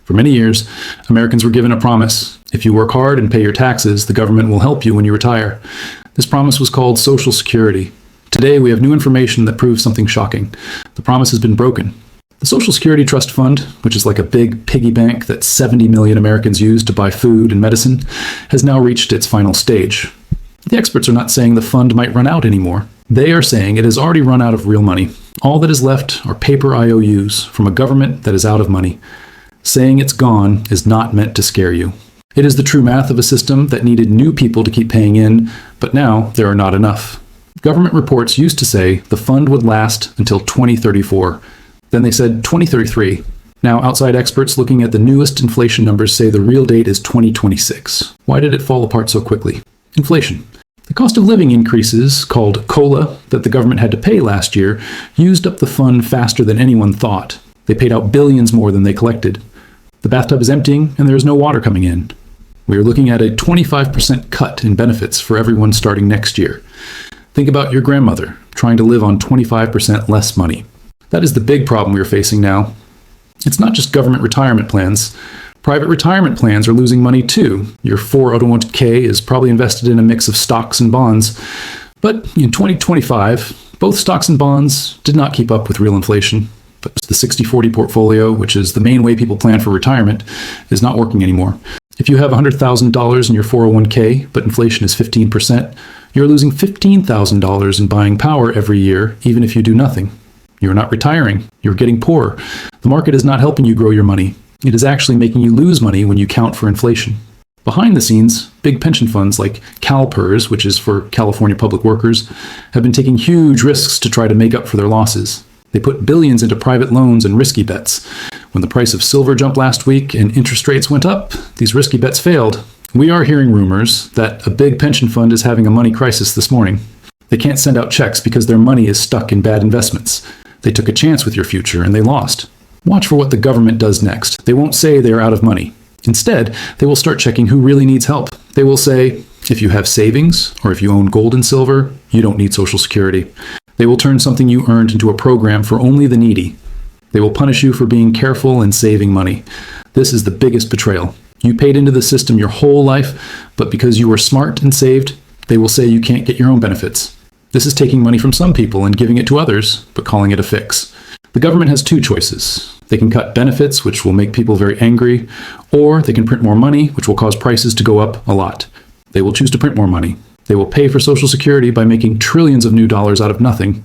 For many years, Americans were given a promise. If you work hard and pay your taxes, the government will help you when you retire. This promise was called Social Security. Today, we have new information that proves something shocking. The promise has been broken. The Social Security Trust Fund, which is like a big piggy bank that 70 million Americans use to buy food and medicine, has now reached its final stage. The experts are not saying the fund might run out anymore. They are saying it has already run out of real money. All that is left are paper IOUs from a government that is out of money. Saying it's gone is not meant to scare you. It is the true math of a system that needed new people to keep paying in, but now there are not enough. Government reports used to say the fund would last until 2034. Then they said 2033. Now outside experts looking at the newest inflation numbers say the real date is 2026. Why did it fall apart so quickly? Inflation. The cost of living increases, called COLA, that the government had to pay last year, used up the fund faster than anyone thought. They paid out billions more than they collected. The bathtub is emptying and there is no water coming in. We are looking at a 25% cut in benefits for everyone starting next year. Think about your grandmother trying to live on 25% less money. That is the big problem we are facing now. It's not just government retirement plans. Private retirement plans are losing money too. Your 401k is probably invested in a mix of stocks and bonds. But in 2025, both stocks and bonds did not keep up with real inflation. But the 60-40 portfolio, which is the main way people plan for retirement, is not working anymore. If you have $100,000 in your 401k, but inflation is 15%, you're losing $15,000 in buying power every year, even if you do nothing. You're not retiring. You're getting poorer. The market is not helping you grow your money. It is actually making you lose money when you count for inflation. Behind the scenes, big pension funds like CalPERS, which is for California Public Workers, have been taking huge risks to try to make up for their losses. They put billions into private loans and risky bets. When the price of silver jumped last week and interest rates went up, these risky bets failed. We are hearing rumors that a big pension fund is having a money crisis this morning. They can't send out checks because their money is stuck in bad investments. They took a chance with your future and they lost. Watch for what the government does next. They won't say they are out of money. Instead, they will start checking who really needs help. They will say, if you have savings or if you own gold and silver, you don't need Social Security. They will turn something you earned into a program for only the needy. They will punish you for being careful and saving money. This is the biggest betrayal. You paid into the system your whole life, but because you were smart and saved, they will say you can't get your own benefits. This is taking money from some people and giving it to others, but calling it a fix. The government has two choices. They can cut benefits, which will make people very angry, or they can print more money, which will cause prices to go up a lot. They will choose to print more money. They will pay for Social Security by making trillions of new dollars out of nothing.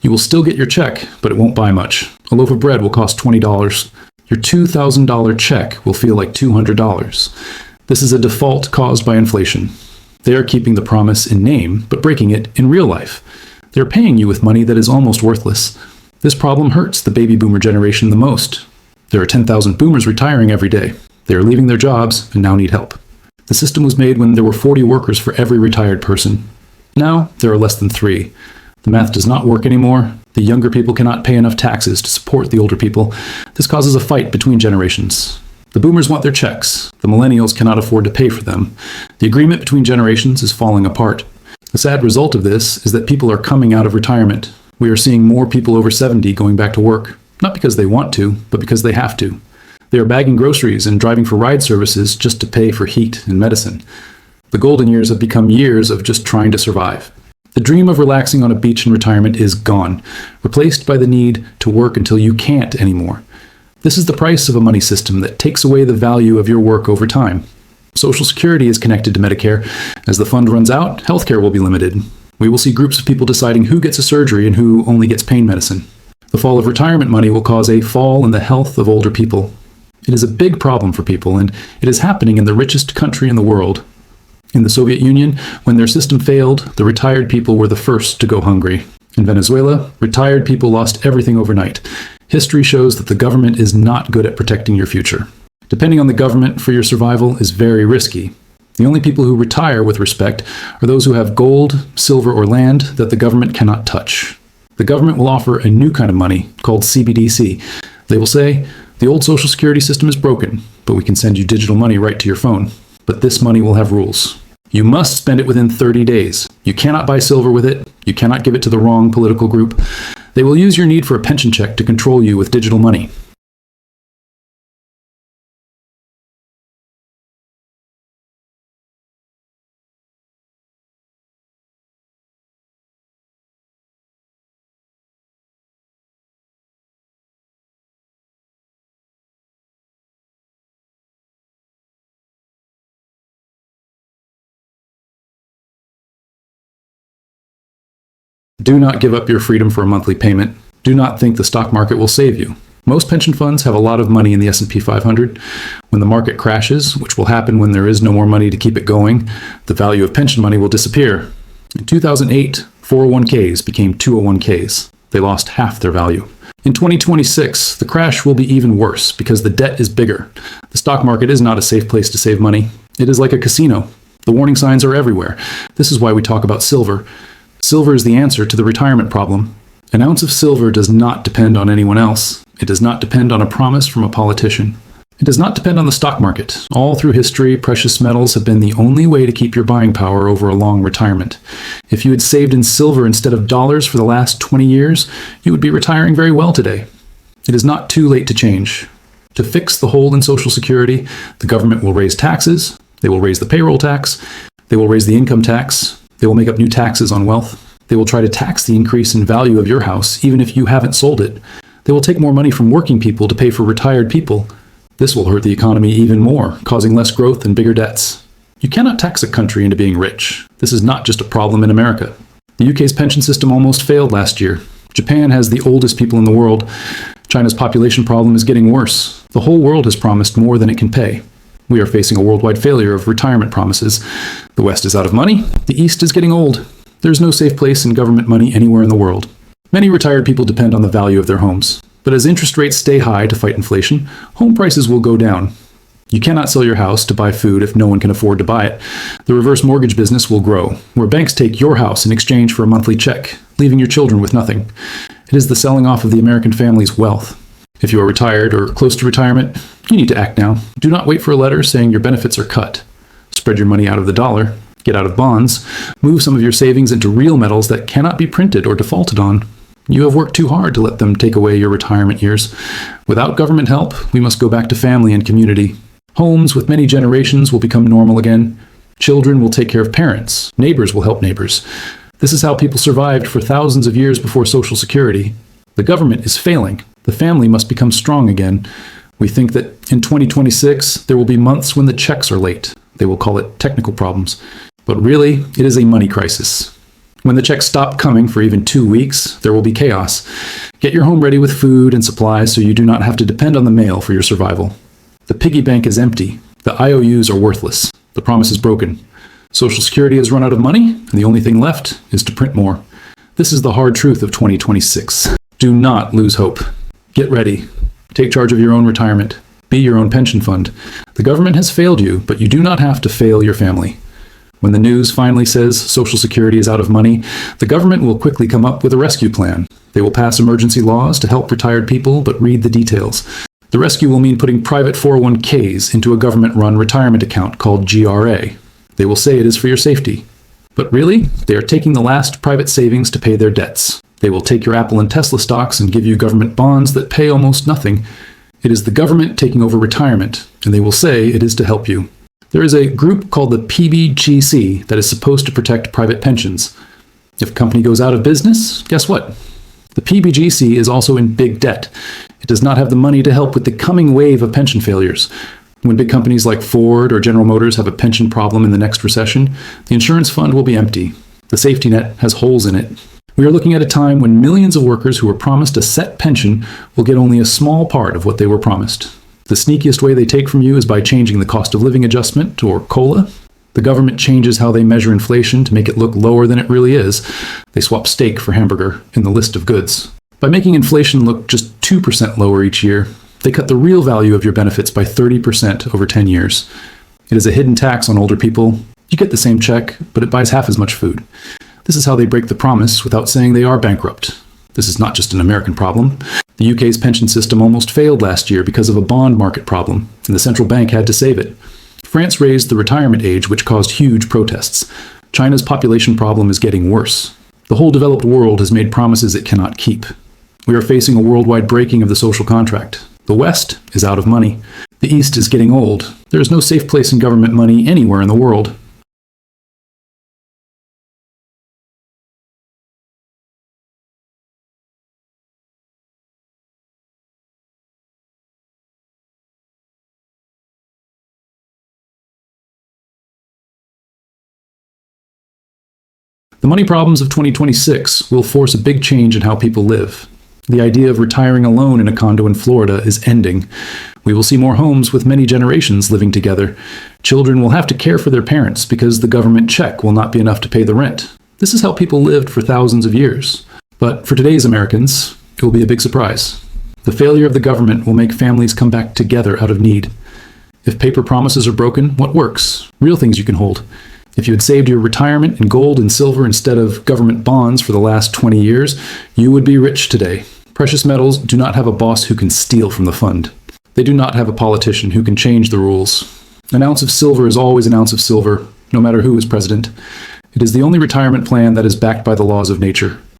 You will still get your check, but it won't buy much. A loaf of bread will cost $20. Your $2,000 check will feel like $200. This is a default caused by inflation. They are keeping the promise in name, but breaking it in real life. They are paying you with money that is almost worthless. This problem hurts the baby boomer generation the most. There are 10,000 boomers retiring every day. They are leaving their jobs and now need help. The system was made when there were 40 workers for every retired person. Now, there are less than 3. The math does not work anymore. The younger people cannot pay enough taxes to support the older people. This causes a fight between generations. The boomers want their checks. The millennials cannot afford to pay for them. The agreement between generations is falling apart. The sad result of this is that people are coming out of retirement. We are seeing more people over 70 going back to work, not because they want to, but because they have to. They are bagging groceries and driving for ride services just to pay for heat and medicine. The golden years have become years of just trying to survive. The dream of relaxing on a beach in retirement is gone, replaced by the need to work until you can't anymore. This is the price of a money system that takes away the value of your work over time. Social Security is connected to Medicare. As the fund runs out, healthcare will be limited. We will see groups of people deciding who gets a surgery and who only gets pain medicine. The fall of retirement money will cause a fall in the health of older people. It is a big problem for people, and it is happening in the richest country in the world. In the Soviet Union, when their system failed, the retired people were the first to go hungry. In Venezuela, retired people lost everything overnight. History shows that the government is not good at protecting your future. Depending on the government for your survival is very risky. The only people who retire with respect are those who have gold, silver, or land that the government cannot touch. The government will offer a new kind of money called CBDC. They will say, the old Social Security system is broken, but we can send you digital money right to your phone. But this money will have rules. You must spend it within 30 days. You cannot buy silver with it. You cannot give it to the wrong political group. They will use your need for a pension check to control you with digital money. Do not give up your freedom for a monthly payment. Do not think the stock market will save you. Most pension funds have a lot of money in the S&P 500. When the market crashes, which will happen when there is no more money to keep it going, the value of pension money will disappear. In 2008, 401ks became 201ks. They lost half their value. In 2026, the crash will be even worse because the debt is bigger. The stock market is not a safe place to save money. It is like a casino. The warning signs are everywhere. This is why we talk about silver. Silver is the answer to the retirement problem. An ounce of silver does not depend on anyone else. It does not depend on a promise from a politician. It does not depend on the stock market. All through history, precious metals have been the only way to keep your buying power over a long retirement. If you had saved in silver instead of dollars for the last 20 years, you would be retiring very well today. It is not too late to change. To fix the hole in Social Security, the government will raise taxes, they will raise the payroll tax, they will raise the income tax, they will make up new taxes on wealth, they will try to tax the increase in value of your house even if you haven't sold it. They will take more money from working people to pay for retired people. This will hurt the economy even more, causing less growth and bigger debts. You cannot tax a country into being rich. This is not just a problem in America. The UK's pension system almost failed last year. Japan has the oldest people in the world. China's population problem is getting worse. The whole world has promised more than it can pay. We are facing a worldwide failure of retirement promises. The West is out of money. The East is getting old. There's no safe place in government money anywhere in the world. Many retired people depend on the value of their homes. But as interest rates stay high to fight inflation, home prices will go down. You cannot sell your house to buy food if no one can afford to buy it. The reverse mortgage business will grow, where banks take your house in exchange for a monthly check, leaving your children with nothing. It is the selling off of the American family's wealth. If you are retired or close to retirement, you need to act now. Do not wait for a letter saying your benefits are cut. Spread your money out of the dollar. Get out of bonds. Move some of your savings into real metals that cannot be printed or defaulted on. You have worked too hard to let them take away your retirement years. Without government help, we must go back to family and community. Homes with many generations will become normal again. Children will take care of parents. Neighbors will help neighbors. This is how people survived for thousands of years before Social Security. The government is failing. The family must become strong again. We think that in 2026, there will be months when the checks are late. They will call it technical problems. But really, it is a money crisis. When the checks stop coming for even 2 weeks, there will be chaos. Get your home ready with food and supplies so you do not have to depend on the mail for your survival. The piggy bank is empty. The IOUs are worthless. The promise is broken. Social Security has run out of money, and the only thing left is to print more. This is the hard truth of 2026. Do not lose hope. Get ready. Take charge of your own retirement. Be your own pension fund. The government has failed you, but you do not have to fail your family. When the news finally says Social Security is out of money, the government will quickly come up with a rescue plan. They will pass emergency laws to help retired people, but read the details. The rescue will mean putting private 401ks into a government-run retirement account called GRA. They will say it is for your safety. But really, they are taking the last private savings to pay their debts. They will take your Apple and Tesla stocks and give you government bonds that pay almost nothing. It is the government taking over retirement, and they will say it is to help you. There is a group called the PBGC that is supposed to protect private pensions. If a company goes out of business, guess what? The PBGC is also in big debt. It does not have the money to help with the coming wave of pension failures. When big companies like Ford or General Motors have a pension problem in the next recession, the insurance fund will be empty. The safety net has holes in it. We are looking at a time when millions of workers who were promised a set pension will get only a small part of what they were promised. The sneakiest way they take from you is by changing the cost of living adjustment, or COLA. The government changes how they measure inflation to make it look lower than it really is. They swap steak for hamburger in the list of goods. By making inflation look just 2% lower each year, they cut the real value of your benefits by 30% over 10 years. It is a hidden tax on older people. You get the same check, but it buys half as much food. This is how they break the promise without saying they are bankrupt. This is not just an American problem. The UK's pension system almost failed last year because of a bond market problem, and the central bank had to save it. France raised the retirement age, which caused huge protests. China's population problem is getting worse. The whole developed world has made promises it cannot keep. We are facing a worldwide breaking of the social contract. The West is out of money. The East is getting old. There is no safe place in government money anywhere in the world. The money problems of 2026 will force a big change in how people live. The idea of retiring alone in a condo in Florida is ending. We will see more homes with many generations living together. Children will have to care for their parents because the government check will not be enough to pay the rent. This is how people lived for thousands of years. But for today's Americans, it will be a big surprise. The failure of the government will make families come back together out of need. If paper promises are broken, what works? Real things you can hold. If you had saved your retirement in gold and silver instead of government bonds for the last 20 years, you would be rich today. Precious metals do not have a boss who can steal from the fund. They do not have a politician who can change the rules. An ounce of silver is always an ounce of silver, no matter who is president. It is the only retirement plan that is backed by the laws of nature.